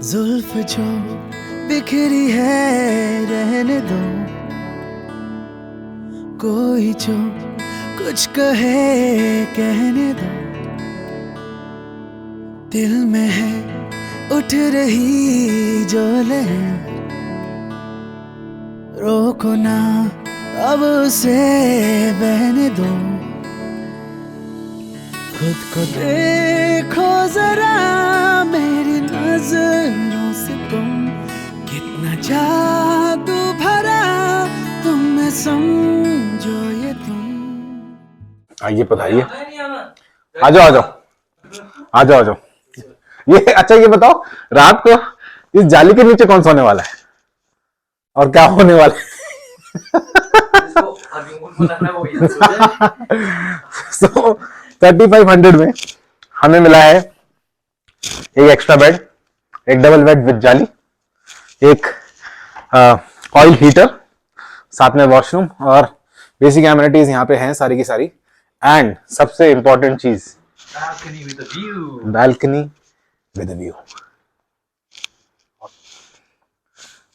जुल्फ जो बिखरी है रहने दो, कोई जो कुछ कहे कहने दो। दिल में है उठ रही जो लहर, रोको ना अब उसे बहने दो। खुद को देखो जरा मेरी नजरों से तुम, कितना जादू भरा तुम में समझो ये तुम। आइए पधाइए, आ जाओ आ जाओ आ जाओ आ जाओ। ये अच्छा ये बताओ, रात को इस जाली के नीचे कौन सोने वाला है और क्या होने वाला है? सो 3500 में हमें मिला है एक एक्स्ट्रा बेड, एक डबल बेड विद जाली, एक ऑयल हीटर, साथ में वॉशरूम और बेसिक एमिनिटीज यहाँ पे हैं सारी की सारी। एंड सबसे इंपॉर्टेंट चीज, बैल्कनी विद व्यू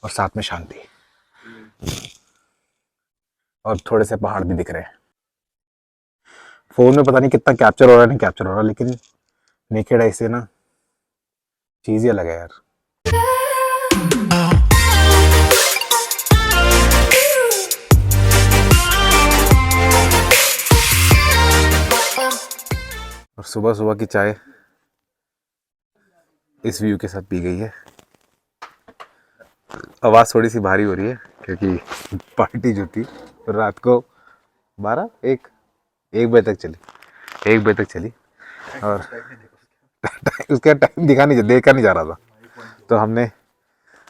और साथ में शांति और थोड़े से पहाड़ भी दिख रहे हैं। फोन में पता नहीं कितना कैप्चर हो रहा है, नहीं कैप्चर हो रहा, लेकिन नेकेड ऐसे ना चीज ही अलग है यार। और सुबह सुबह की चाय इस व्यू के साथ पी गई है। आवाज़ थोड़ी सी भारी हो रही है क्योंकि पार्टी जो थी रात को 1 बजे तक चली, 1 बजे तक चली और उसका टाइम देखा नहीं जा रहा था। तो हमने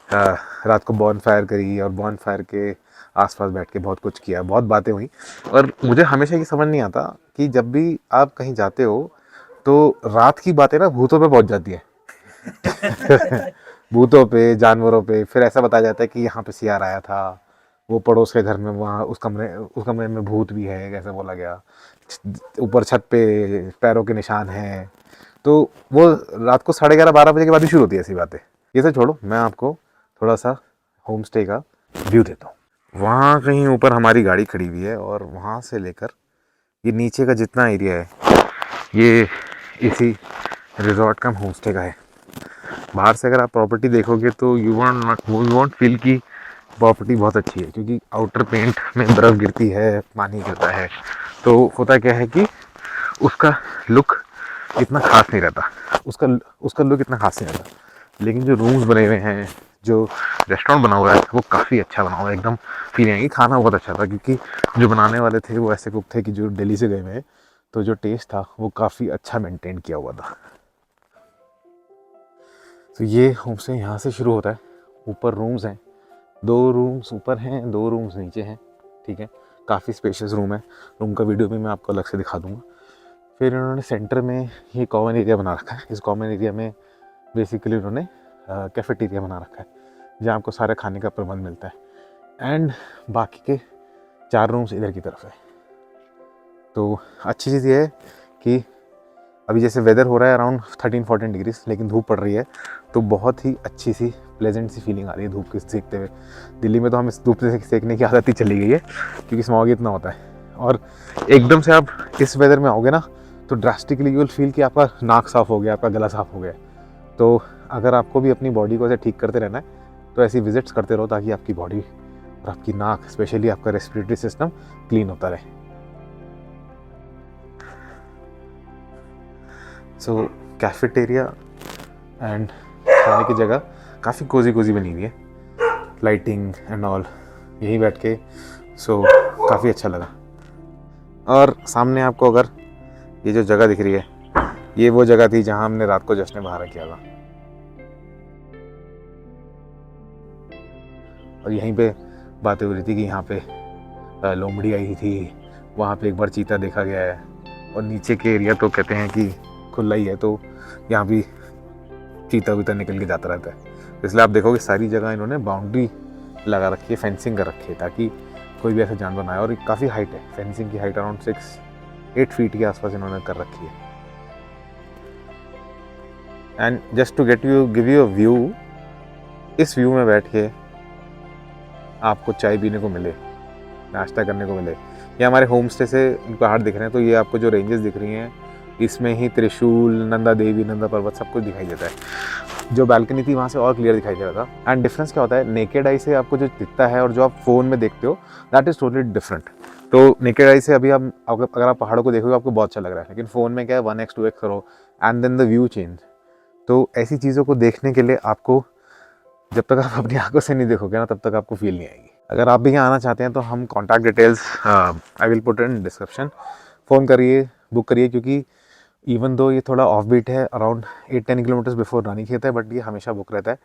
रात को बॉन फायर करी और बॉन फायर के आसपास बैठ के बहुत कुछ किया, बहुत बातें हुई। और मुझे हमेशा ये समझ नहीं आता कि जब भी आप कहीं जाते हो तो रात की बातें ना भूतों पे पहुंच जाती है। भूतों पे, जानवरों पे। फिर ऐसा बताया जाता है कि यहाँ पे सियार आया था, वो पड़ोस के घर में, वहाँ उस कमरे में भूत भी है, ऐसा बोला गया। ऊपर छत पे पैरों के निशान हैं। तो वो रात को 11:30-12 बजे के बाद ही शुरू होती है ऐसी बातें। ये सब छोड़ो, मैं आपको थोड़ा सा होम स्टे का व्यू देता हूँ। वहाँ कहीं ऊपर हमारी गाड़ी खड़ी हुई है और वहाँ से लेकर ये नीचे का जितना एरिया है ये इसी रिजॉर्ट का होम स्टे का है। बाहर से अगर आप प्रॉपर्टी देखोगे तो यू वॉन्ट फील की प्रॉपर्टी बहुत अच्छी है, क्योंकि आउटर पेंट में बर्फ़ गिरती है, पानी गिरता है, तो होता क्या है कि उसका लुक इतना खास नहीं रहता, उसका लुक इतना खास नहीं रहता। लेकिन जो रूम्स बने हुए हैं, जो रेस्टोरेंट बना हुआ है, वो काफ़ी अच्छा बना हुआ है। एकदम फीलिंग आएगी। खाना बहुत अच्छा था क्योंकि जो बनाने वाले थे वो ऐसे कुक थे कि जो दिल्ली से गए हुए हैं, तो जो टेस्ट था वो काफ़ी अच्छा मेंटेन किया हुआ था। तो ये होम स्टे यहाँ से शुरू होता है। ऊपर रूम्स हैं, 2 रूम्स ऊपर हैं, 2 रूम्स नीचे हैं, ठीक है। काफ़ी स्पेशियस रूम है। रूम का वीडियो भी मैं आपको अलग से दिखा दूँगा। फिर इन्होंने सेंटर में ये कॉमन एरिया बना रखा है। इस कॉमन एरिया में बेसिकली उन्होंने कैफेटेरिया बना रखा है, जहाँ आपको सारे खाने का प्रबंध मिलता है। एंड बाकी के 4 रूम्स इधर की तरफ है। तो अच्छी चीज़ ये है कि अभी जैसे वेदर हो रहा है अराउंड 13-14 डिग्रीज, लेकिन धूप पड़ रही है, तो बहुत ही अच्छी सी प्लेजेंट सी फीलिंग आ रही है धूप के सेकते हुए। दिल्ली में तो हम इस धूप से सेकने की आदत ही चली गई है क्योंकि स्मॉग इतना होता है। और एकदम से आप इस वेदर में आओगे ना तो ड्रास्टिकली यू विल फील कि आपका नाक साफ़ हो गया, आपका गला साफ़ हो गया। तो अगर आपको भी अपनी बॉडी को ऐसे ठीक करते रहना है तो ऐसी विजिट्स करते रहो, ताकि आपकी बॉडी और आपकी नाक, स्पेशली आपका रेस्पिरेटरी सिस्टम क्लीन होता रहे। सो कैफेटेरिया एंड खाने की जगह काफ़ी कोजी बनी हुई है, लाइटिंग एंड ऑल, यहीं बैठ के सो काफ़ी अच्छा लगा। और सामने आपको अगर ये जो जगह दिख रही है, ये वो जगह थी जहां हमने रात को जश्न बहारा किया था। और यहीं पे बातें हो रही थी कि यहाँ पे लोमड़ी आई थी, वहाँ पे एक बार चीता देखा गया है। और नीचे के एरिया तो कहते हैं कि खुला ही है, तो यहाँ भी चीता वीता निकल के जाता रहता है। इसलिए आप देखोगे सारी जगह इन्होंने बाउंड्री लगा रखी है, फेंसिंग कर रखी है, ताकि कोई भी ऐसा जानवर ना आए। और काफ़ी हाइट है, फेंसिंग की हाइट अराउंड 6-8 फीट के आसपास इन्होंने कर रखी है। And just to give you a view, इस व्यू में बैठ के आपको चाय पीने को मिले, नाश्ता करने को मिले। ये हमारे होम स्टे से पहाड़ दिख रहे हैं, तो ये आपको जो रेंजेस दिख रही हैं इसमें ही त्रिशूल, नंदा देवी, नंदा पर्वत सब कुछ दिखाई देता है। जो बालकनी थी वहाँ से और क्लियर दिखाई दे रहा था। एंड डिफरेंस क्या होता है, नेकेड आई से आपको जो दिखता है और जो आप फ़ोन में देखते हो दैट इज़ टोटली डिफरेंट। तो नेकेड आई से अभी आप अगर आप पहाड़ों को देखोगे आपको बहुत अच्छा लग रहा है, लेकिन फ़ोन में क्या है 1x 2x करो and then the view change. तो ऐसी चीज़ों को देखने के लिए आपको, जब तक आप अपनी आंखों से नहीं देखोगे ना, तब तक आपको फील नहीं आएगी। अगर आप भी यहाँ आना चाहते हैं तो हम contact details I will put in description. Phone करिए, बुक करिए, क्योंकि इवन दो ये थोड़ा ऑफ बीट है, अराउंड 8-10 किलोमीटर्स बिफोर रानीखेत है, बट ये हमेशा बुक रहता है,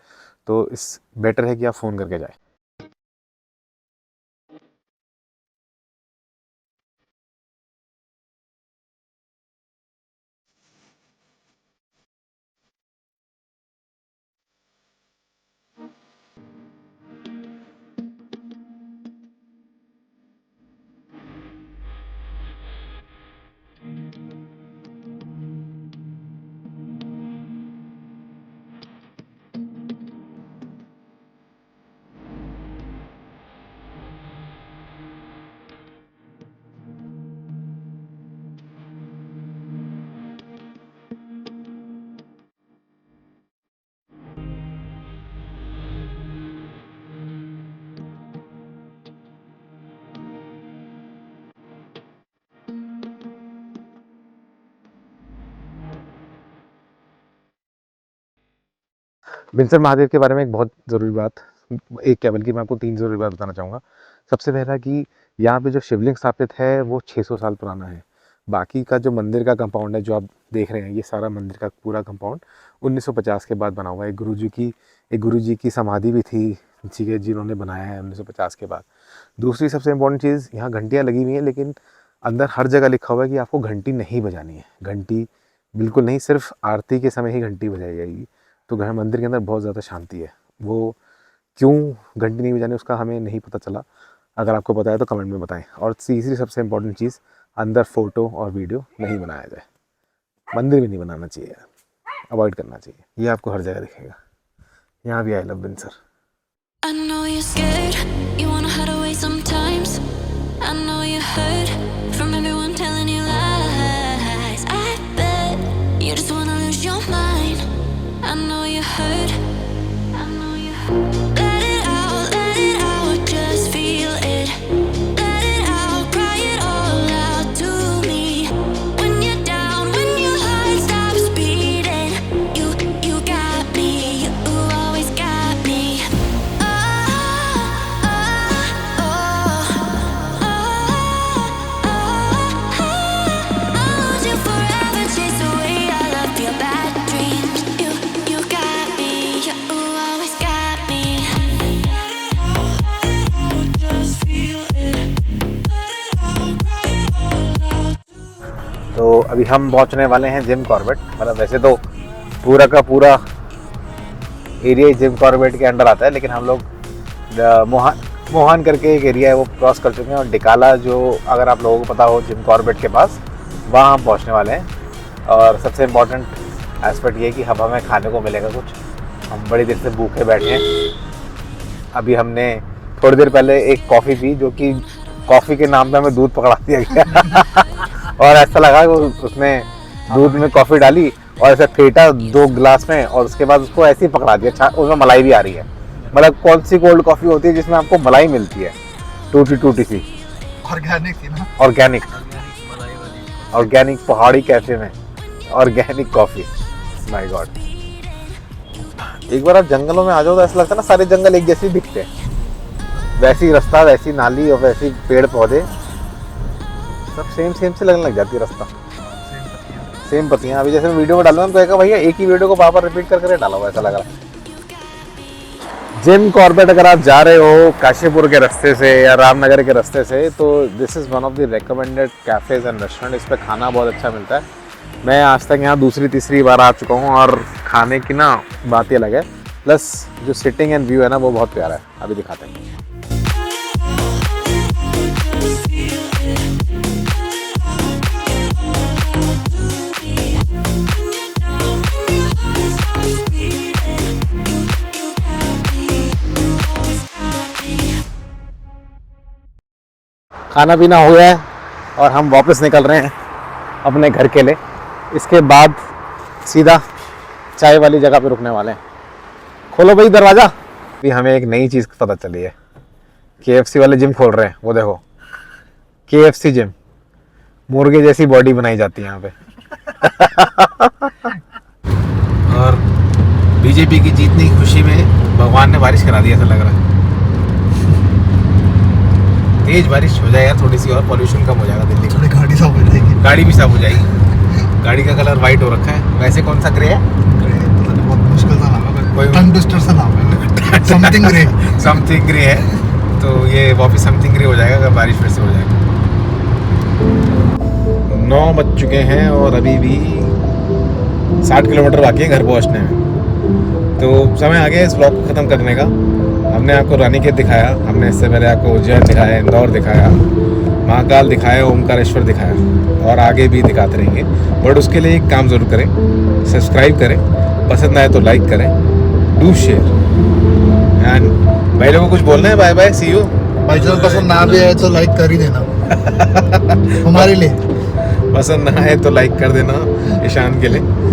तो इस बेटर है कि आप फ़ोन करके जाए। बिनसर महादेव के बारे में एक बहुत ज़रूरी बात, एक क्या बल्कि मैं आपको 3 ज़रूरी बात बताना चाहूँगा। सबसे पहला कि यहाँ पे जो शिवलिंग स्थापित है वो 600 साल पुराना है। बाकी का जो मंदिर का कंपाउंड है जो आप देख रहे हैं, ये सारा मंदिर का पूरा कंपाउंड 1950 के बाद बना हुआ है। एक गुरुजी की समाधि भी थी, ठीक है, जिन्होंने बनाया है 1950 के बाद। दूसरी सबसे इम्पोर्टेंट चीज़, यहाँ घंटियाँ लगी हुई हैं, लेकिन अंदर हर जगह लिखा हुआ है कि आपको घंटी नहीं बजानी है। घंटी बिल्कुल नहीं, सिर्फ आरती के समय ही घंटी बजाई जाएगी। तो घर मंदिर के अंदर बहुत ज़्यादा शांति है। वो क्यों घंटी नहीं बजानी उसका हमें नहीं पता चला, अगर आपको पता है तो कमेंट में बताएं। और तीसरी सबसे इम्पोर्टेंट चीज़, अंदर फ़ोटो और वीडियो नहीं बनाया जाए, मंदिर भी नहीं बनाना चाहिए, अवॉइड करना चाहिए। ये आपको हर जगह दिखेगा। यहाँ भी I love Binsar. I know you're scared, you wanna hide away sometimes. I know you hurt from everyone telling you lies. I bet you just wanna lose your mind. I know you hurt. I know you hurt. Let it out, just feel it. Let it out, cry it all out to me. When you're down, when your heart stops beating, you got me, you always got me. तो अभी हम पहुंचने वाले हैं Jim Corbett. मतलब वैसे तो पूरा का पूरा एरिया जिम कॉर्बेट के अंडर आता है, लेकिन हम लोग मोहान करके एक एरिया है वो क्रॉस कर चुके हैं, और डिकाला जो अगर आप लोगों को पता हो जिम कॉर्बेट के पास, वहाँ हम पहुँचने वाले हैं। और सबसे इम्पोर्टेंट एस्पेक्ट ये कि अब हमें खाने को मिलेगा कुछ। हम बड़ी देर से भूखे बैठे हैं। अभी हमने थोड़ी देर पहले एक कॉफ़ी पी, जो कि कॉफ़ी के नाम पे हमें दूध पकड़ा दिया गया और ऐसा लगा कि उसने दूध में कॉफ़ी डाली और ऐसे फेंटा 2 गिलास में, और उसके बाद उसको ऐसे ही पकड़ा दिया। उसमें मलाई भी आ रही है। मतलब कौन सी कोल्ड कॉफ़ी होती है जिसमें आपको मलाई मिलती है, टूटी सी, ऑर्गेनिक थी ना, ऑर्गेनिक पहाड़ी कैफे में ऑर्गेनिक कॉफ़ी। माय गॉड, एक बार आप जंगलों में आ जाओ तो ऐसा लगता है ना सारे जंगल एक जैसे दिखते हैं। वैसी रास्ता, वैसी नाली और वैसी पेड़ पौधे सब सेम से लगने लग जाती है रास्ता, सेम पत्तियाँ। अभी जैसे मैं वीडियो में डाल रहा हूँ तो कहेगा भैया एक ही वीडियो को बार बार रिपीट करके डाला हुआ, ऐसा लग रहा है। जिम कॉर्बेट अगर आप जा रहे हो काशीपुर के रास्ते से या रामनगर के रास्ते से, तो this is one of the recommended cafes and restaurant. इस पर खाना बहुत अच्छा मिलता है। मैं आज तक यहाँ दूसरी तीसरी बार आ चुका हूँ, और खाने की ना बात ही अलग है, प्लस जो सिटिंग एंड व्यू है ना वो बहुत प्यारा है। अभी दिखाते हैं। खाना पीना हो गया है और हम वापस निकल रहे हैं अपने घर के लिए। इसके बाद सीधा चाय वाली जगह पे रुकने वाले हैं। खोलो भाई दरवाज़ा। अभी हमें एक नई चीज़ पता चली है, KFC वाले जिम खोल रहे हैं। वो देखो KFC जिम, मुर्गे जैसी बॉडी बनाई जाती है यहाँ पे। और बीजेपी की जीतने की खुशी में भगवान ने बारिश करा दी, ऐसा लग रहा है। तेज बारिश हो जाए यार थोड़ी सी, और पॉल्यूशन कम हो जाएगा दिल्ली थोड़ी गाड़ी साफ हो जाएगी। गाड़ी भी साफ हो जाएगी। गाड़ी का कलर वाइट हो रखा है। वैसे कौन सा ग्रे है? बहुत मुश्किल सा नाम है, कोई टंग ट्विस्टर सा नाम है। Something grey. समथिंग ग्रे है, तो ये वापस समथिंग ग्रे हो जाएगा अगर बारिश फिर से हो जाएगी। 9 बज चुके हैं और अभी भी 60 किलोमीटर बाकी है घर पहुंचने में। तो समय आ गया इस ब्लॉग को ख़त्म करने का। हमने आपको रानीखेत दिखाया, हमने इससे पहले आपको उज्जैन दिखाया, इंदौर दिखाया, महाकाल दिखाया, ओमकारेश्वर दिखाया और आगे भी दिखाते रहेंगे। बट उसके लिए एक काम ज़रूर करें, सब्सक्राइब करें, पसंद आए तो लाइक करें, डू शेयर। एंड भाई लोगों को कुछ बोलना है? Bye bye, see you. भाई जब पसंद ना भी आए तो लाइक कर ही देना हमारे लिए। पसंद ना आए तो लाइक कर देना ईशान के लिए।